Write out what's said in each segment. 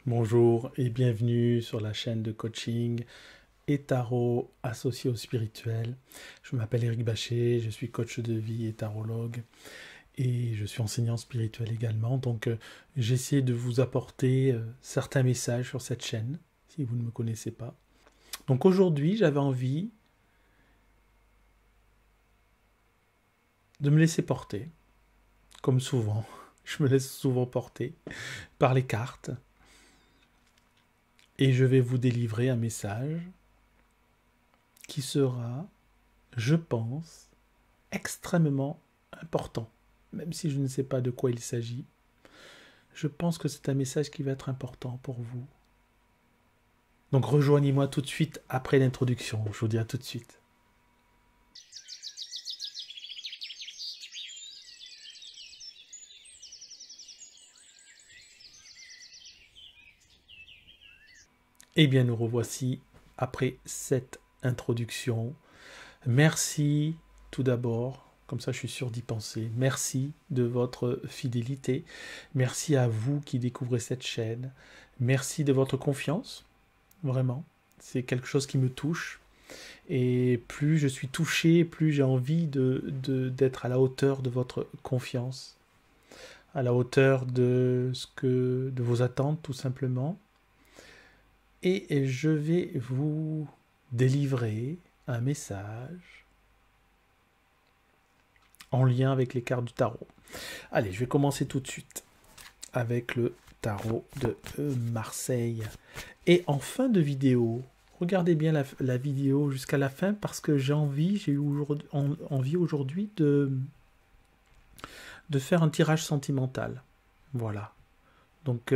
Bonjour et bienvenue sur la chaîne de coaching et tarot associé au spirituel. Je m'appelle Éric Bachet, je suis coach de vie et tarologue et je suis enseignant spirituel également. Donc j'essaie de vous apporter certains messages sur cette chaîne si vous ne me connaissez pas. Donc aujourd'hui j'avais envie de me laisser porter, comme souvent. Je me laisse souvent porter par les cartes. Et je vais vous délivrer un message qui sera, je pense, extrêmement important. Même si je ne sais pas de quoi il s'agit, je pense que c'est un message qui va être important pour vous. Donc rejoignez-moi tout de suite après l'introduction. Je vous dis à tout de suite. Eh bien, nous revoici après cette introduction. Merci tout d'abord, comme ça je suis sûr d'y penser, merci de votre fidélité, merci à vous qui découvrez cette chaîne, merci de votre confiance, vraiment, c'est quelque chose qui me touche, et plus je suis touché, plus j'ai envie d'être à la hauteur de votre confiance, à la hauteur de vos attentes tout simplement, et je vais vous délivrer un message en lien avec les cartes du tarot. Allez, je vais commencer tout de suite avec le tarot de Marseille. Et en fin de vidéo, regardez bien la vidéo jusqu'à la fin parce que j'ai eu envie aujourd'hui de faire un tirage sentimental. Voilà. Donc,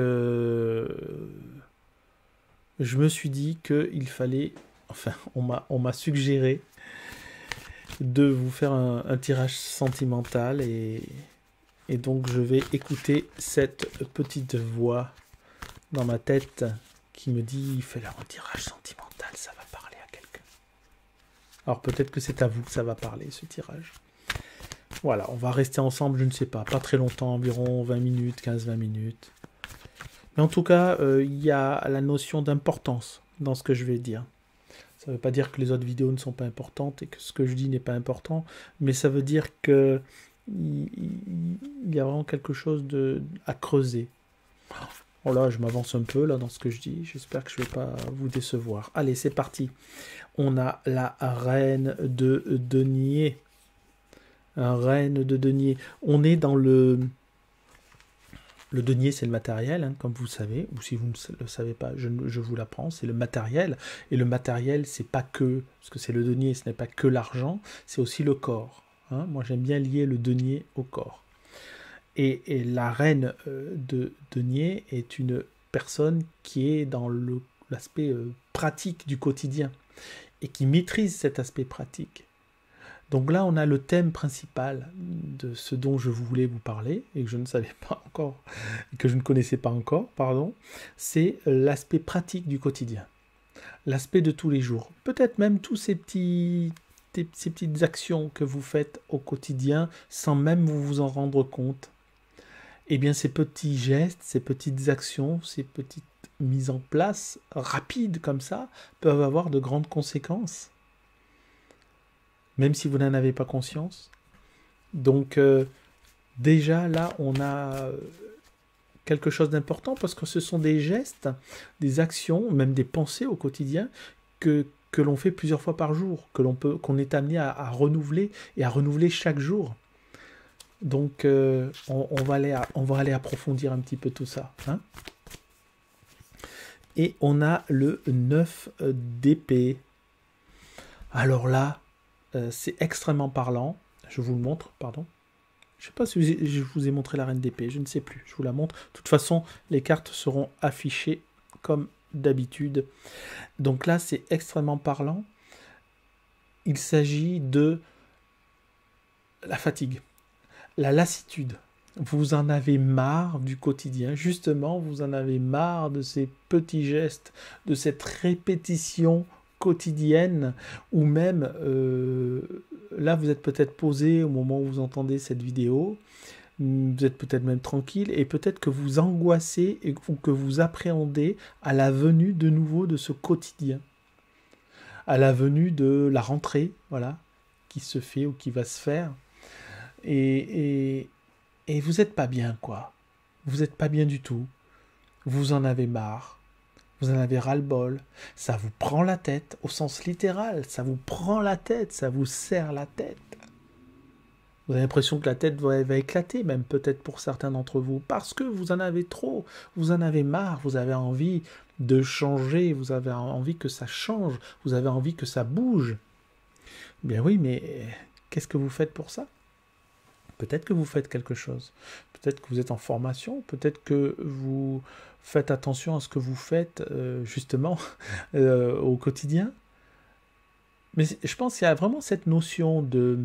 je me suis dit qu'il fallait... Enfin, on m'a suggéré de vous faire un tirage sentimental et donc je vais écouter cette petite voix dans ma tête qui me dit fais-leur un tirage sentimental, ça va parler à quelqu'un. Alors peut-être que c'est à vous que ça va parler ce tirage. Voilà, on va rester ensemble, je ne sais pas très longtemps, environ 20 minutes, 15-20 minutes. Mais en tout cas, il y a la notion d'importance dans ce que je vais dire. Ça ne veut pas dire que les autres vidéos ne sont pas importantes et que ce que je dis n'est pas important, mais ça veut dire que il y a vraiment quelque chose à creuser. Oh là, je m'avance un peu là dans ce que je dis. J'espère que je ne vais pas vous décevoir. Allez, c'est parti. On a la reine de denier. Reine de denier. On est dans le... Le denier, c'est le matériel, hein, comme vous le savez, ou si vous ne le savez pas, je vous l'apprends, c'est le matériel. Et le matériel, c'est pas que, parce que c'est le denier, ce n'est pas que l'argent, c'est aussi le corps. Hein. Moi, j'aime bien lier le denier au corps. Et la reine de denier est une personne qui est dans l'aspect pratique du quotidien et qui maîtrise cet aspect pratique. Donc là, on a le thème principal de ce dont je voulais vous parler et que je ne savais pas encore, que je ne connaissais pas encore, pardon, c'est l'aspect pratique du quotidien, l'aspect de tous les jours. Peut-être même tous ces petites actions que vous faites au quotidien sans même vous en rendre compte. Eh bien, ces petits gestes, ces petites actions, ces petites mises en place rapides comme ça peuvent avoir de grandes conséquences. Même si vous n'en avez pas conscience. Donc, déjà, là, on a quelque chose d'important parce que ce sont des gestes, des actions, même des pensées au quotidien que l'on fait plusieurs fois par jour, qu'on est amené à renouveler et à renouveler chaque jour. Donc, on va aller approfondir un petit peu tout ça. Hein. Et on a le 9 d'épée. Alors là, c'est extrêmement parlant. Je vous le montre, pardon. Je ne sais pas si je vous ai montré la reine d'épée, je ne sais plus. Je vous la montre. De toute façon, les cartes seront affichées comme d'habitude. Donc là, c'est extrêmement parlant. Il s'agit de la fatigue, la lassitude. Vous en avez marre du quotidien. Justement, vous en avez marre de ces petits gestes, de cette répétition quotidienne, ou même là vous êtes peut-être posé au moment où vous entendez cette vidéo, vous êtes peut-être même tranquille, et peut-être que vous angoissez ou que vous appréhendez à la venue de nouveau de ce quotidien, à la venue de la rentrée, voilà, qui se fait ou qui va se faire. Et vous n'êtes pas bien, quoi. Vous n'êtes pas bien du tout. Vous en avez marre. Vous en avez ras-le-bol. Ça vous prend la tête, au sens littéral. Ça vous prend la tête, ça vous serre la tête. Vous avez l'impression que la tête va éclater, même peut-être pour certains d'entre vous, parce que vous en avez trop, vous en avez marre, vous avez envie de changer, vous avez envie que ça change, vous avez envie que ça bouge. Bien oui, mais qu'est-ce que vous faites pour ça? Peut-être que vous faites quelque chose, peut-être que vous êtes en formation, peut-être que vous faites attention à ce que vous faites justement au quotidien. Mais je pense qu'il y a vraiment cette notion de...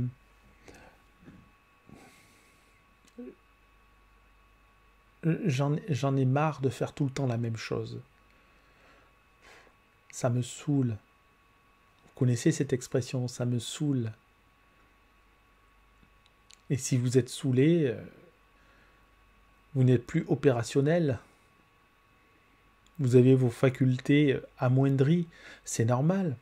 J'en ai marre de faire tout le temps la même chose. Ça me saoule. Vous connaissez cette expression, ça me saoule. Et si vous êtes saoulé, vous n'êtes plus opérationnel. Vous avez vos facultés amoindries. C'est normal.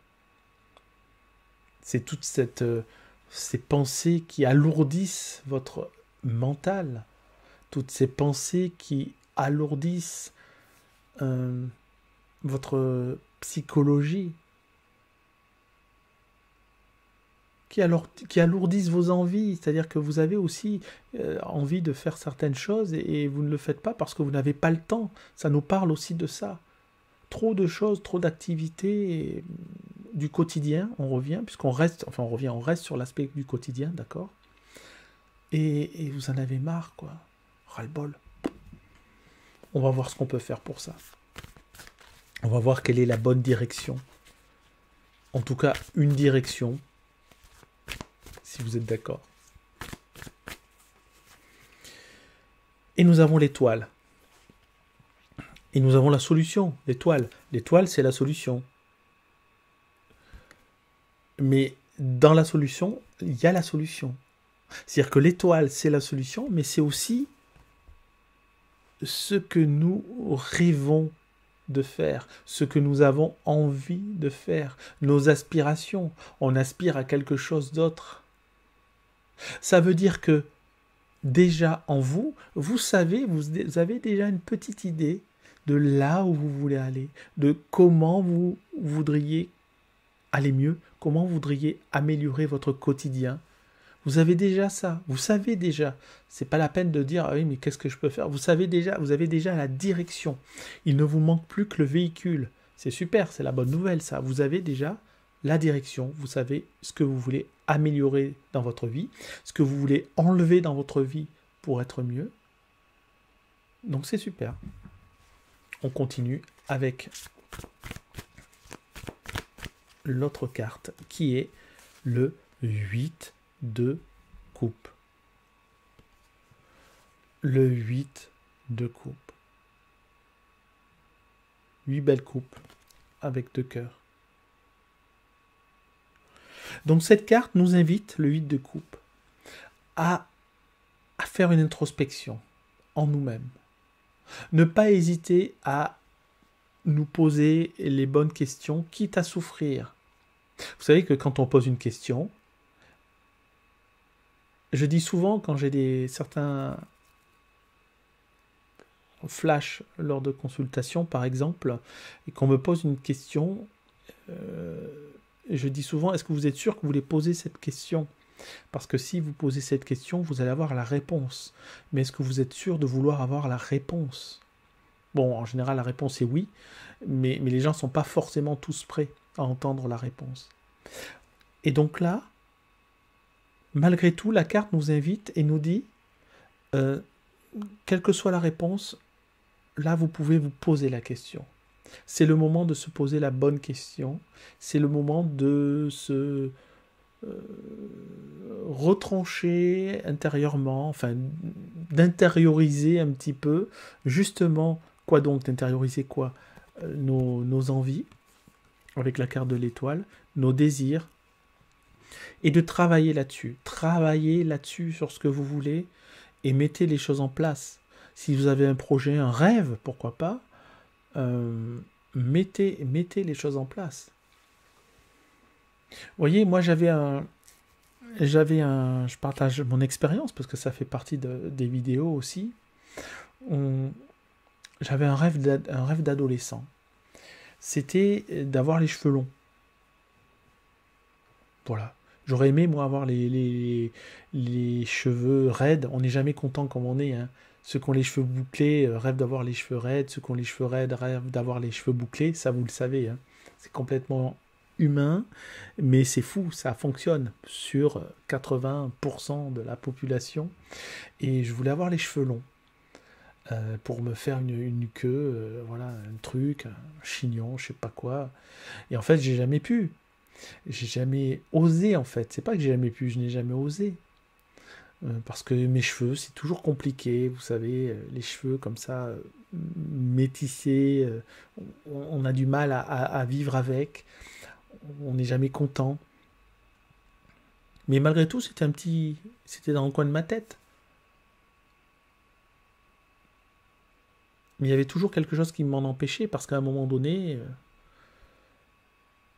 C'est toutes ces pensées qui alourdissent votre mental. Toutes ces pensées qui alourdissent votre psychologie, qui alourdissent vos envies, c'est-à-dire que vous avez aussi envie de faire certaines choses et vous ne le faites pas parce que vous n'avez pas le temps. Ça nous parle aussi de ça. Trop de choses, trop d'activités du quotidien, on revient, puisqu'on reste, enfin on reste sur l'aspect du quotidien, d'accord, et vous en avez marre, quoi. Ras-le-bol. On va voir ce qu'on peut faire pour ça. On va voir quelle est la bonne direction. En tout cas, une direction, si vous êtes d'accord. Et nous avons l'étoile. Et nous avons la solution, l'étoile. L'étoile, c'est la solution. Mais dans la solution, il y a la solution. C'est-à-dire que l'étoile, c'est la solution, mais c'est aussi ce que nous rêvons de faire, ce que nous avons envie de faire, nos aspirations. On aspire à quelque chose d'autre. Ça veut dire que déjà en vous, vous savez, vous avez déjà une petite idée de là où vous voulez aller, de comment vous voudriez aller mieux, comment vous voudriez améliorer votre quotidien. Vous avez déjà ça, vous savez déjà. C'est pas la peine de dire ah oui mais qu'est-ce que je peux faire. Vous savez déjà, vous avez déjà la direction. Il ne vous manque plus que le véhicule. C'est super, c'est la bonne nouvelle ça. Vous avez déjà la direction. Vous savez ce que vous voulez améliorer dans votre vie, ce que vous voulez enlever dans votre vie pour être mieux. Donc c'est super. On continue avec l'autre carte qui est le 8 de coupe. Le 8 de coupe. 8 belles coupes avec 2 cœurs. Donc cette carte nous invite, le 8 de coupe, à faire une introspection en nous-mêmes. Ne pas hésiter à nous poser les bonnes questions, quitte à souffrir. Vous savez que quand on pose une question, je dis souvent quand j'ai certains flash lors de consultations par exemple, et qu'on me pose une question, je dis souvent, est-ce que vous êtes sûr que vous voulez poser cette question? Parce que si vous posez cette question, vous allez avoir la réponse. Mais est-ce que vous êtes sûr de vouloir avoir la réponse? Bon, en général, la réponse est oui, mais les gens ne sont pas forcément tous prêts à entendre la réponse. Et donc là, malgré tout, la carte nous invite et nous dit, quelle que soit la réponse, là, vous pouvez vous poser la question. C'est le moment de se poser la bonne question. C'est le moment de se retrancher intérieurement, enfin, d'intérioriser un petit peu, justement, quoi donc, d'intérioriser quoi? Nos envies, avec la carte de l'étoile, nos désirs, et de travailler là-dessus sur ce que vous voulez, et mettez les choses en place. Si vous avez un projet, un rêve, pourquoi pas, mettez les choses en place. Vous voyez, moi je partage mon expérience parce que ça fait partie des vidéos aussi. J'avais un rêve d'adolescent. C'était d'avoir les cheveux longs. Voilà. J'aurais aimé, moi, avoir les cheveux raides. On n'est jamais content comme on est, hein. Ceux qui ont les cheveux bouclés rêvent d'avoir les cheveux raides. Ceux qui ont les cheveux raides rêvent d'avoir les cheveux bouclés. Ça, vous le savez, hein. C'est complètement humain, mais c'est fou, ça fonctionne sur 80% de la population. Et je voulais avoir les cheveux longs pour me faire une queue, voilà, un truc, un chignon, je sais pas quoi. Et en fait, j'ai jamais pu. J'ai jamais osé, en fait. C'est pas que j'ai jamais pu, je n'ai jamais osé. Parce que mes cheveux, c'est toujours compliqué, vous savez, les cheveux comme ça, métissés, on a du mal à vivre avec, on n'est jamais content. Mais malgré tout, c'était dans le coin de ma tête. Mais il y avait toujours quelque chose qui m'en empêchait, parce qu'à un moment donné,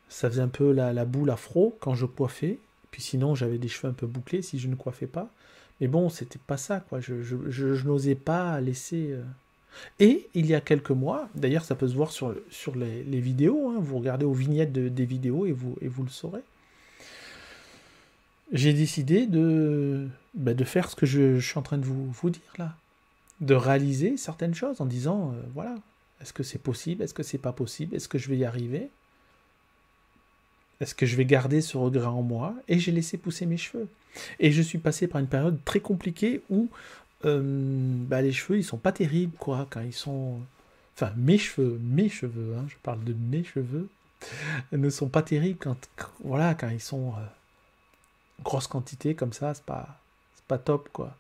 ça faisait un peu la boule afro quand je coiffais. Puis sinon, j'avais des cheveux un peu bouclés si je ne coiffais pas. Mais bon, c'était pas ça, quoi. Je n'osais pas laisser. Et il y a quelques mois, d'ailleurs, ça peut se voir sur les vidéos, hein, vous regardez aux vignettes des vidéos et vous le saurez. J'ai décidé de faire ce que je suis en train de vous dire là. De réaliser certaines choses en disant, voilà, est-ce que c'est possible? Est-ce que c'est pas possible? Est-ce que je vais y arriver? Est-ce que je vais garder ce regret en moi? Et j'ai laissé pousser mes cheveux. Et je suis passé par une période très compliquée où les cheveux, ils sont pas terribles, quoi, quand ils sont... Enfin, mes cheveux, hein, je parle de mes cheveux, ne sont pas terribles quand ils sont grosse quantité, comme ça, c'est pas top, quoi.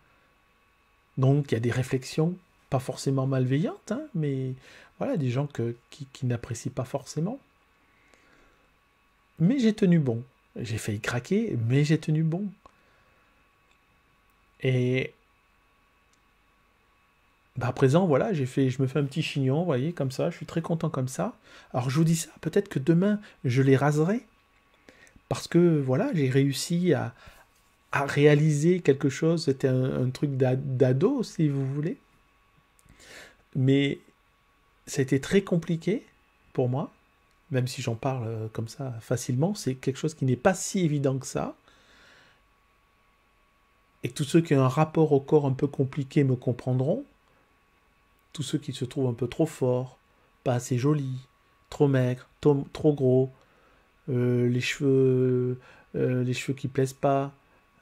Donc, il y a des réflexions, pas forcément malveillantes, hein, mais voilà, des gens qui n'apprécient pas forcément. Mais j'ai tenu bon. J'ai failli craquer, mais j'ai tenu bon. Et à présent, voilà, je me fais un petit chignon, vous voyez, comme ça, je suis très content comme ça. Alors je vous dis ça, peut-être que demain, je les raserai, parce que, voilà, j'ai réussi à réaliser quelque chose, c'était un truc d'ado, si vous voulez. Mais ça a été très compliqué pour moi, même si j'en parle comme ça facilement, c'est quelque chose qui n'est pas si évident que ça. Et tous ceux qui ont un rapport au corps un peu compliqué me comprendront. Tous ceux qui se trouvent un peu trop forts, pas assez jolis, trop maigres, trop gros, les cheveux qui plaisent pas,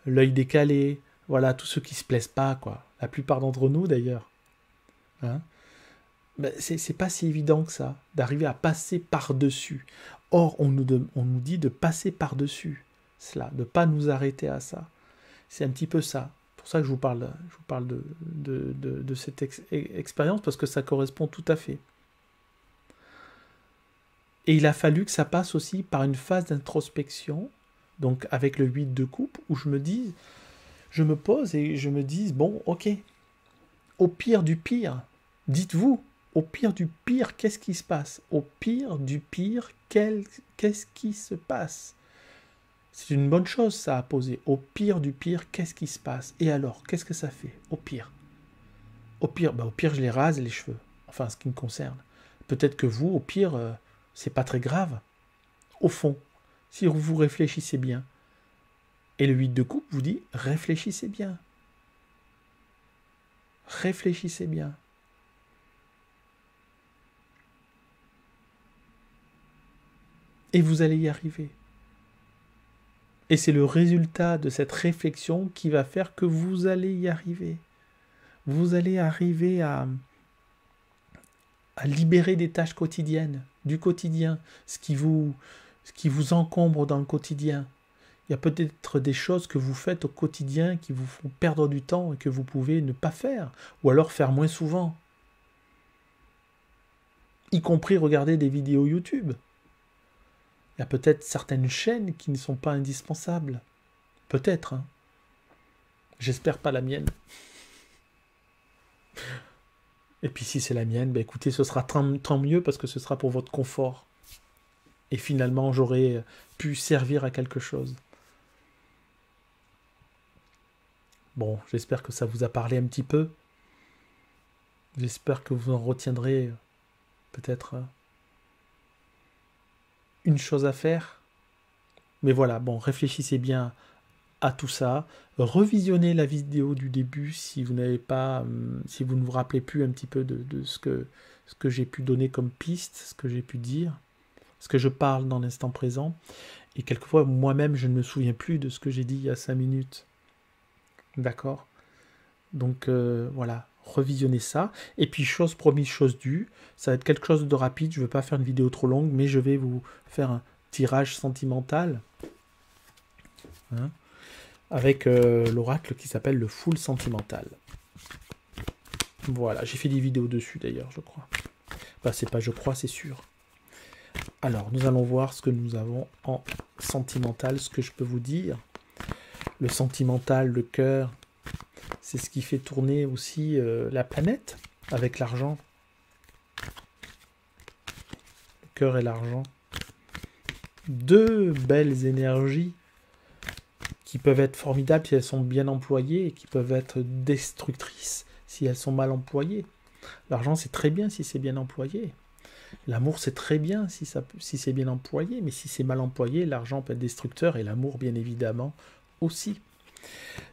l'œil décalé, voilà, tous ceux qui se plaisent pas, quoi. La plupart d'entre nous, d'ailleurs. Hein, ben, c'est pas si évident que ça, d'arriver à passer par-dessus. Or, on nous dit de passer par-dessus cela, de pas nous arrêter à ça. C'est un petit peu ça. C'est pour ça que je vous parle de cette expérience, parce que ça correspond tout à fait. Et il a fallu que ça passe aussi par une phase d'introspection, donc avec le 8 de coupe, où je me pose et je me dis, bon, ok, au pire du pire, dites-vous, au pire du pire, qu'est-ce qui se passe? Au pire du pire, qu'est-ce qui se passe? C'est une bonne chose, ça, à poser. Au pire du pire, qu'est-ce qui se passe? Et alors, qu'est-ce que ça fait? Au pire, je les rase, les cheveux. Enfin, ce qui me concerne. Peut-être que vous, au pire, c'est pas très grave. Au fond, si vous réfléchissez bien. Et le 8 de coupe vous dit, réfléchissez bien. Réfléchissez bien. Et vous allez y arriver. Et c'est le résultat de cette réflexion qui va faire que vous allez y arriver. Vous allez arriver à libérer des tâches quotidiennes, du quotidien, ce qui vous encombre dans le quotidien. Il y a peut-être des choses que vous faites au quotidien qui vous font perdre du temps et que vous pouvez ne pas faire, ou alors faire moins souvent. Y compris regarder des vidéos YouTube. Il y a peut-être certaines chaînes qui ne sont pas indispensables. Peut-être. Hein. J'espère pas la mienne. Et puis si c'est la mienne, ben écoutez, ce sera tant mieux parce que ce sera pour votre confort. Et finalement, j'aurai pu servir à quelque chose. Bon, j'espère que ça vous a parlé un petit peu. J'espère que vous en retiendrez peut-être une chose à faire. Mais voilà, bon, réfléchissez bien à tout ça. Revisionnez la vidéo du début si vous n'avez pas, si vous ne vous rappelez plus un petit peu de ce que j'ai pu donner comme piste, ce que j'ai pu dire, ce que je parle dans l'instant présent. Et quelquefois, moi-même, je ne me souviens plus de ce que j'ai dit il y a 5 minutes. D'accord? Donc voilà, revisionnez ça. Et puis chose promise, chose due, ça va être quelque chose de rapide. Je ne veux pas faire une vidéo trop longue, mais je vais vous faire un tirage sentimental. Hein, avec l'oracle qui s'appelle le full sentimental. Voilà, j'ai fait des vidéos dessus d'ailleurs, je crois. Enfin, c'est pas je crois, c'est sûr. Alors, nous allons voir ce que nous avons en sentimental, ce que je peux vous dire. Le sentimental, le cœur, c'est ce qui fait tourner aussi la planète avec l'argent. Le cœur et l'argent. Deux belles énergies qui peuvent être formidables si elles sont bien employées et qui peuvent être destructrices si elles sont mal employées. L'argent, c'est très bien si c'est bien employé. L'amour, c'est très bien si c'est bien employé, mais si c'est mal employé, l'argent peut être destructeur et l'amour, bien évidemment, aussi.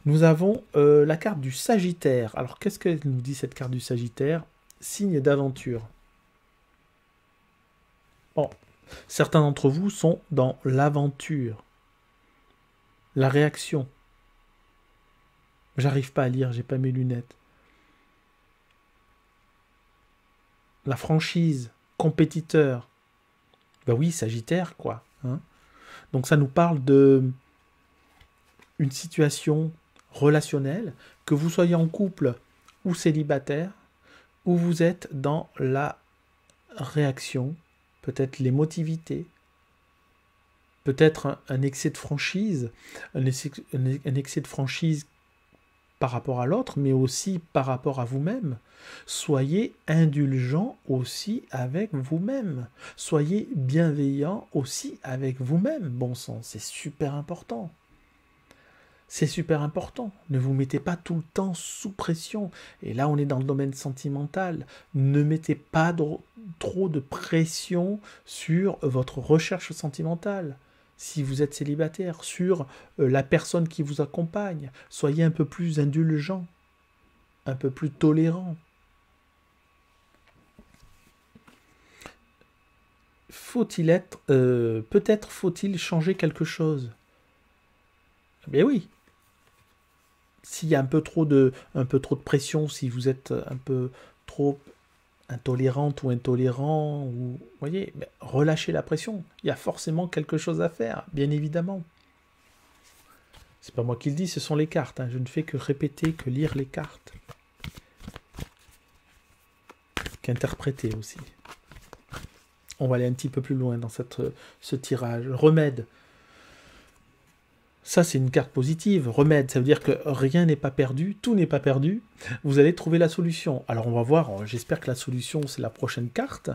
Nous avons la carte du Sagittaire. Alors, qu'est-ce qu'elle nous dit, cette carte du Sagittaire? Signe d'aventure. Bon, certains d'entre vous sont dans l'aventure. La réaction. J'arrive pas à lire, j'ai pas mes lunettes. La franchise, compétiteur. Ben oui, Sagittaire, quoi. Hein. Donc ça nous parle de une situation relationnelle, que vous soyez en couple ou célibataire, où vous êtes dans la réaction, peut-être l'émotivité, peut-être un excès de franchise, un excès de franchise par rapport à l'autre, mais aussi par rapport à vous-même. Soyez indulgent aussi avec vous-même. Soyez bienveillant aussi avec vous-même. Bon sang, c'est super important. C'est super important. Ne vous mettez pas tout le temps sous pression. Et là, on est dans le domaine sentimental. Ne mettez pas trop de pression sur votre recherche sentimentale. Si vous êtes célibataire, sur la personne qui vous accompagne. Soyez un peu plus indulgent, un peu plus tolérant. Faut-il être... peut-être faut-il changer quelque chose? Eh oui. S'il y a un peu trop de pression, si vous êtes un peu trop intolérante ou intolérant, ou vous voyez, relâchez la pression. Il y a forcément quelque chose à faire, bien évidemment. C'est pas moi qui le dis, ce sont les cartes. Hein. Je ne fais que répéter, que lire les cartes. Qu'interpréter aussi. On va aller un petit peu plus loin dans ce tirage. Remède. Ça, c'est une carte positive. Remède, ça veut dire que rien n'est pas perdu, tout n'est pas perdu. Vous allez trouver la solution. Alors, on va voir, j'espère que la solution, c'est la prochaine carte.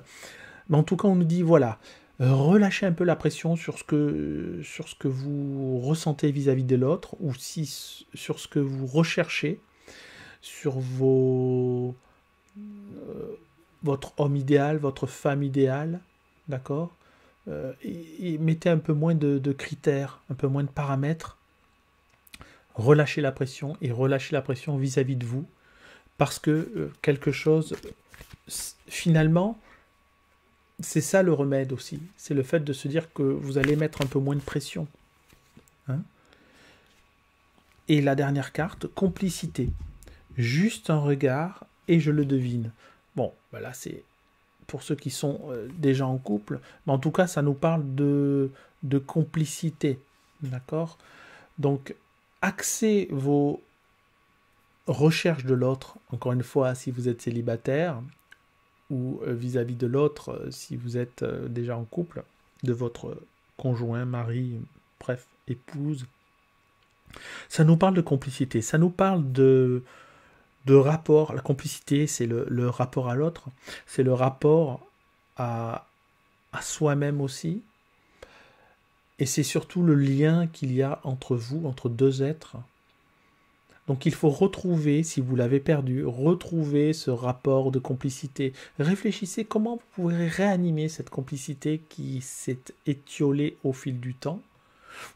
Mais en tout cas, on nous dit, voilà, relâchez un peu la pression sur ce que vous ressentez vis-à-vis de l'autre, ou sur ce que vous recherchez, sur votre homme idéal, votre femme idéale, d'accord ? Et mettez un peu moins de critères, un peu moins de paramètres. Relâchez la pression et relâchez la pression vis-à-vis de vous, parce que quelque chose, finalement, c'est ça le remède aussi. C'est le fait de se dire que vous allez mettre un peu moins de pression. Hein ? Et la dernière carte, complicité. Juste un regard et je le devine. Bon, voilà, c'est pour ceux qui sont déjà en couple, mais en tout cas, ça nous parle de complicité, d'accord ? Donc, axez vos recherches de l'autre, encore une fois, si vous êtes célibataire, ou vis-à-vis de l'autre, si vous êtes déjà en couple, de votre conjoint, mari, bref, épouse. Ça nous parle de complicité, ça nous parle de de rapport. La complicité, c'est le rapport à l'autre, c'est le rapport à soi-même aussi, et c'est surtout le lien qu'il y a entre vous, entre deux êtres. Donc il faut retrouver, si vous l'avez perdu, retrouver ce rapport de complicité. Réfléchissez comment vous pouvez réanimer cette complicité qui s'est étiolée au fil du temps,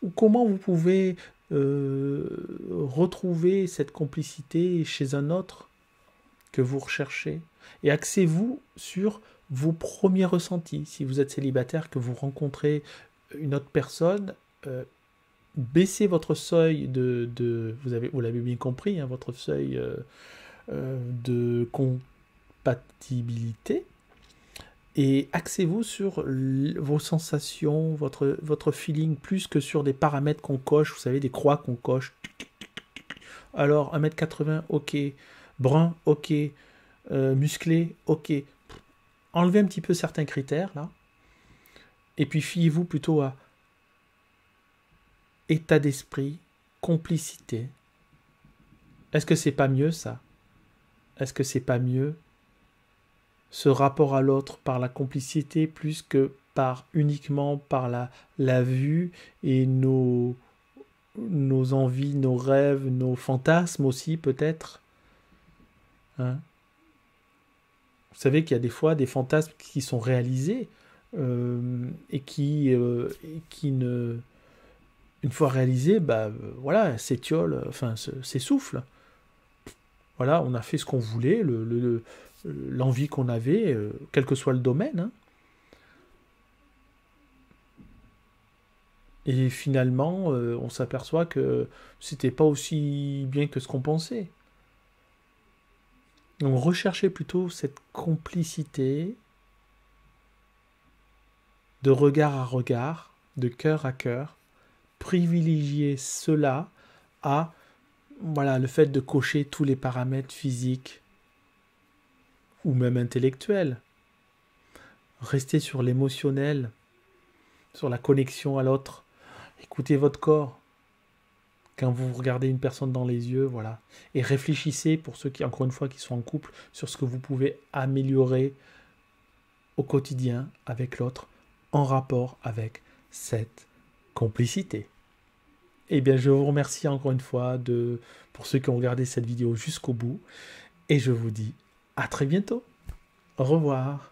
ou comment vous pouvez retrouver cette complicité chez un autre que vous recherchez. Et axez-vous sur vos premiers ressentis. Si vous êtes célibataire, que vous rencontrez une autre personne, baissez votre seuil vous l'avez bien compris, hein, votre seuil de compatibilité, et axez-vous sur vos sensations, votre feeling, plus que sur des paramètres qu'on coche, vous savez, des croix qu'on coche. Alors, 1m80, ok. Brun, ok. Musclé, ok. Enlevez un petit peu certains critères, là. Et puis, fiez-vous plutôt à état d'esprit, complicité. Est-ce que c'est pas mieux, ça? Est-ce que c'est pas mieux ce rapport à l'autre par la complicité plus que uniquement par la vue et nos envies, nos rêves, nos fantasmes aussi peut-être, hein? Vous savez qu'il y a des fois des fantasmes qui sont réalisés et qui ne, une fois réalisés, voilà, s'étiolent, enfin s'essoufflent. Voilà, on a fait ce qu'on voulait, l'envie qu'on avait, quel que soit le domaine, hein. Et finalement, on s'aperçoit que c'était pas aussi bien que ce qu'on pensait. Donc recherchez plutôt cette complicité de regard à regard, de cœur à cœur. Privilégiez cela à voilà, le fait de cocher tous les paramètres physiques ou même intellectuels. Restez sur l'émotionnel, sur la connexion à l'autre. Écoutez votre corps. Quand vous regardez une personne dans les yeux, voilà. Et réfléchissez, pour ceux qui, encore une fois, qui sont en couple, sur ce que vous pouvez améliorer au quotidien avec l'autre, en rapport avec cette complicité. Eh bien, je vous remercie encore une fois pour ceux qui ont regardé cette vidéo jusqu'au bout. Et je vous dis à très bientôt. Au revoir.